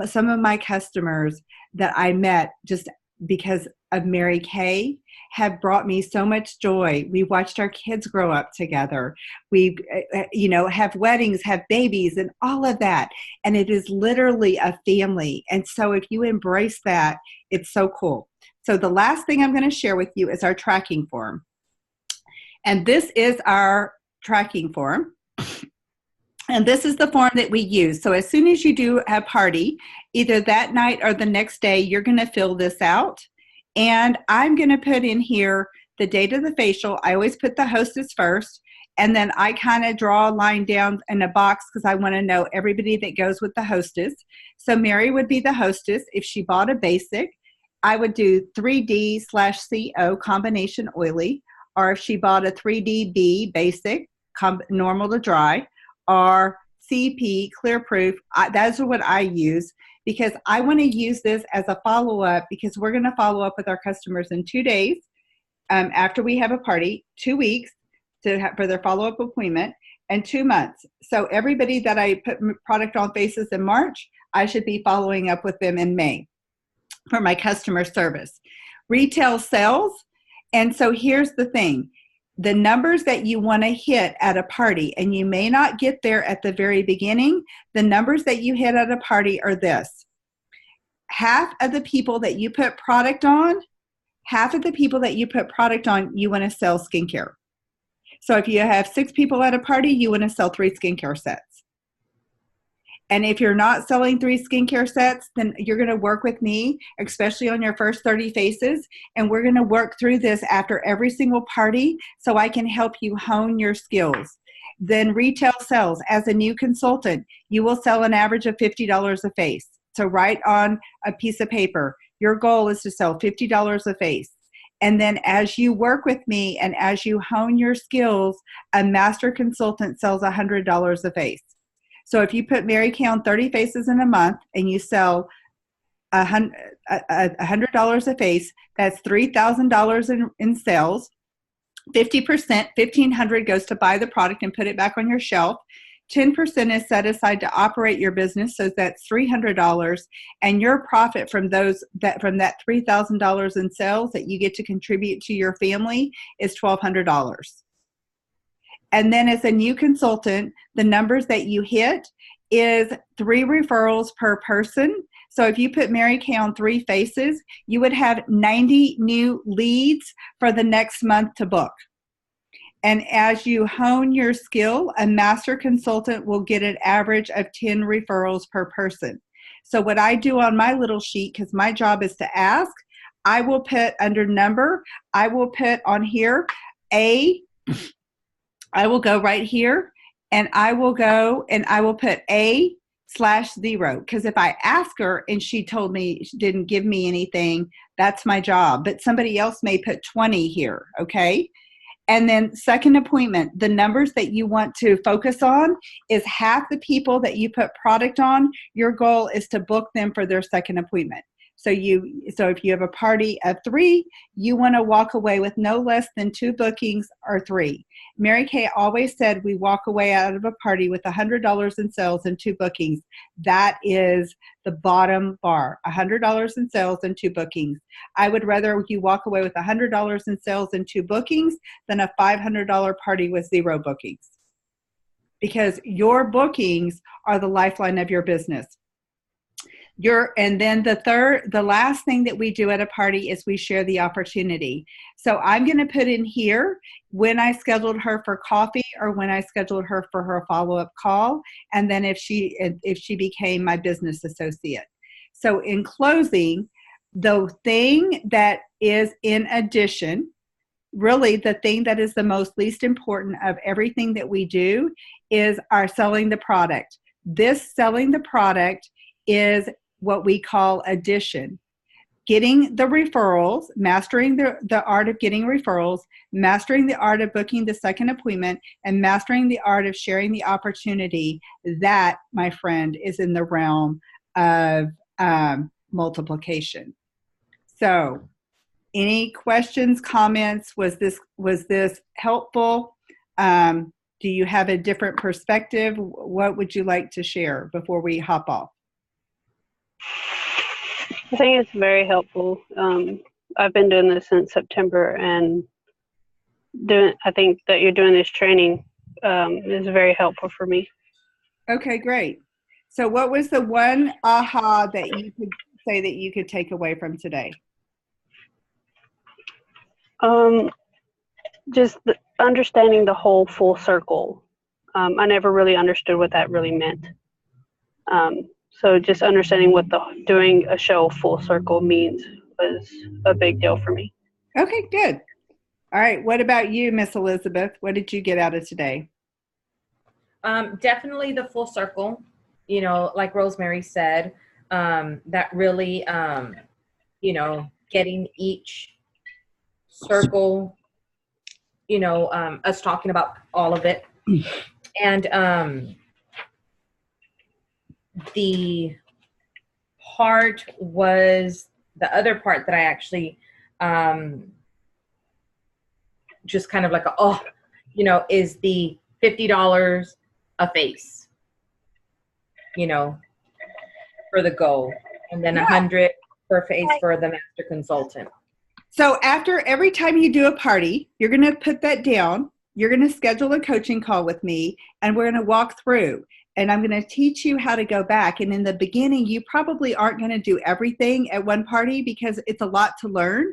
some of my customers that I met just because of Mary Kay have brought me so much joy. We watched our kids grow up together. We, have weddings, have babies, and all of that. And it is literally a family. And so if you embrace that, it's so cool. So the last thing I'm going to share with you is our tracking form. And this is our tracking form. And this is the form that we use. So as soon as you do a party, either that night or the next day, you're going to fill this out. And I'm going to put in here the date of the facial. I always put the hostess first. And then I kind of draw a line down in a box because I want to know everybody that goes with the hostess. So Mary would be the hostess. If she bought a basic, I would do 3D/CO combination oily. Or if she bought a 3DB basic, normal to dry, or CP clear proof, that's what I use, because I want to use this as a follow-up, because we're going to follow up with our customers in 2 days after we have a party, 2 weeks for their follow-up appointment, and 2 months. So everybody that I put product on faces in March, I should be following up with them in May for my customer service. Retail sales. And so here's the thing. The numbers that you want to hit at a party, and you may not get there at the very beginning, the numbers that you hit at a party are this. Half of the people that you put product on, you want to sell skincare. So if you have 6 people at a party, you want to sell 3 skincare sets. And if you're not selling 3 skincare sets, then you're going to work with me, especially on your first 30 faces. And we're going to work through this after every single party so I can help you hone your skills. Then retail sales. As a new consultant, you will sell an average of $50 a face. So write on a piece of paper, your goal is to sell $50 a face. And then as you work with me and as you hone your skills, a master consultant sells $100 a face. So if you put Mary Kay on 30 faces in a month and you sell $100 a face, that's $3,000 in sales. 50%, $1,500 goes to buy the product and put it back on your shelf. 10% is set aside to operate your business, so that's $300, and your profit from that $3,000 in sales that you get to contribute to your family is $1,200. And then as a new consultant, the numbers that you hit is 3 referrals per person. So if you put Mary Kay on 3 faces, you would have 90 new leads for the next month to book. And as you hone your skill, a master consultant will get an average of 10 referrals per person. So what I do on my little sheet, because my job is to ask, I will put under number, I will put on here I will go right here, and I will put A/0, because if I ask her and she told me she didn't give me anything, that's my job. But somebody else may put 20 here, okay? And then second appointment, the numbers that you want to focus on is half the people that you put product on, your goal is to book them for their second appointment. So if you have a party of 3, you want to walk away with no less than 2 bookings or 3. Mary Kay always said we walk away out of a party with $100 in sales and 2 bookings. That is the bottom bar, $100 in sales and 2 bookings. I would rather you walk away with $100 in sales and 2 bookings than a $500 party with 0 bookings. Because your bookings are the lifeline of your business. And then the last thing that we do at a party is we share the opportunity. So I'm going to put in here when I scheduled her for coffee or when I scheduled her for her follow-up call, and then if she became my business associate. So in closing, the thing that is in addition, really the thing that is the most least important of everything that we do is our selling the product. This selling the product is what we call addition. Getting the referrals, mastering the art of getting referrals, mastering the art of booking the second appointment, and mastering the art of sharing the opportunity, that, my friend, is in the realm of multiplication. So, any questions, comments? Was this helpful? Do you have a different perspective? What would you like to share before we hop off? I think it's very helpful. I've been doing this since September, and I think that you're doing this training is very helpful for me. Okay, great. So what was the one aha that you could say that you could take away from today? Just understanding the whole full circle. I never really understood what that really meant. So just understanding what doing a show full circle means was a big deal for me. Okay, good. All right. What about you, Miss Elizabeth? What did you get out of today? Definitely the full circle, like Rosemary said, that really, getting each circle, us talking about all of it. And the other part that I actually just kind of like, is the $50 a face, for the goal, and then $100 per face for the master consultant. So every time you do a party, you're going to put that down. You're going to schedule a coaching call with me, and we're going to walk through. And I'm going to teach you how to go back. And in the beginning, you probably aren't going to do everything at one party because it's a lot to learn.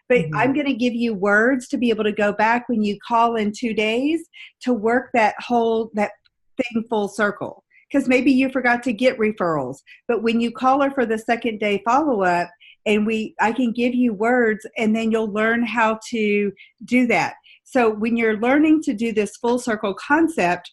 But I'm going to give you words to be able to go back when you call in 2 days to work that thing full circle. Because maybe you forgot to get referrals. But when you call her for the second day follow-up, and I can give you words, and then you'll learn how to do that. So when you're learning to do this full circle concept,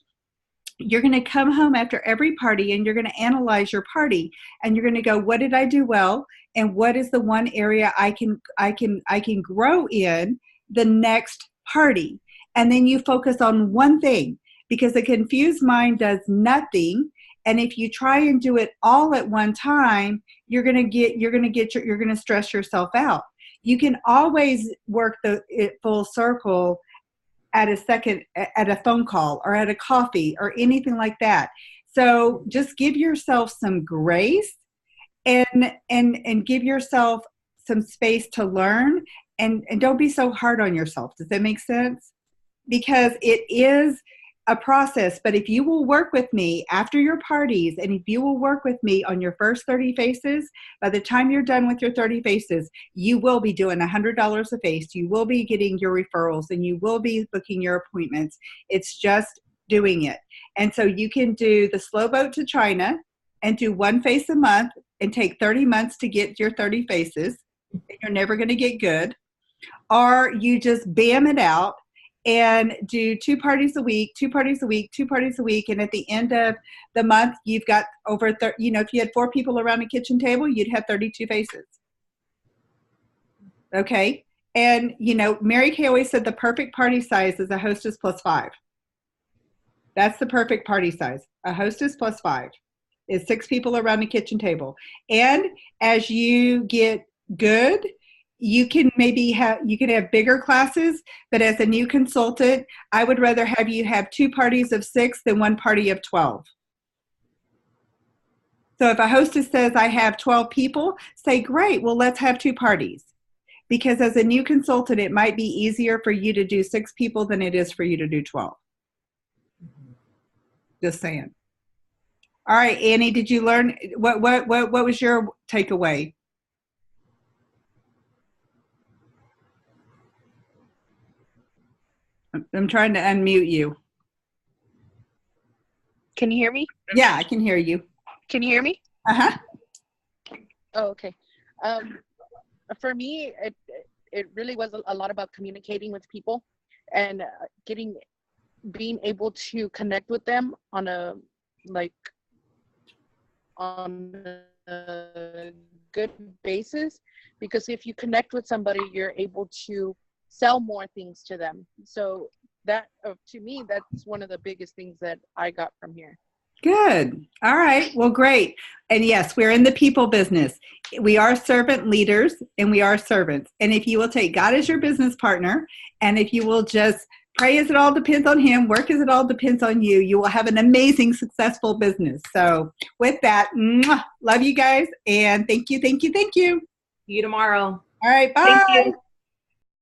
you're going to come home after every party and you're going to analyze your party, and you're going to go, what did I do well? And what is the one area I can grow in the next party? And then you focus on one thing, because a confused mind does nothing. And if you try and do it all at one time, you're going to stress yourself out. You can always work it full circle at a phone call or at a coffee or anything like that. So just give yourself some grace and give yourself some space to learn, and don't be so hard on yourself. Does that make sense? Because it is a process. But if you will work with me after your parties, and if you will work with me on your first 30 faces, by the time you're done with your 30 faces, you will be doing $100 a face. You will be getting your referrals, and you will be booking your appointments. It's just doing it. And so you can do the slow boat to China and do one face a month and take 30 months to get your 30 faces. You're never going to get good. Or you just bam it out and do 2 parties a week, 2 parties a week, 2 parties a week. And at the end of the month, you've got over, if you had 4 people around a kitchen table, you'd have 32 faces. Okay. And, Mary Kay always said the perfect party size is a hostess plus 5. That's the perfect party size. A hostess plus 5 is 6 people around a kitchen table. And as you get good, you can have bigger classes, but as a new consultant, I would rather have you have 2 parties of 6 than 1 party of 12. So if a hostess says I have 12 people, say, great, well, let's have 2 parties. Because as a new consultant, it might be easier for you to do 6 people than it is for you to do 12. Just saying. All right, Annie, did you learn what was your takeaway? I'm trying to unmute you. Can you hear me? Yeah, I can hear you. Can you hear me? Uh-huh. Oh, okay. For me, it really was a lot about communicating with people and being able to connect with them on a good basis, because if you connect with somebody, you're able to sell more things to them. So that, to me, that's one of the biggest things that I got from here. Good. All right. Well, great. And yes, we're in the people business. We are servant leaders and we are servants. And if you will take God as your business partner, and if you will just pray as it all depends on Him, work as it all depends on you, you will have an amazing, successful business. So with that, love you guys. And thank you, thank you, thank you. See you tomorrow. All right. Bye. Thank you.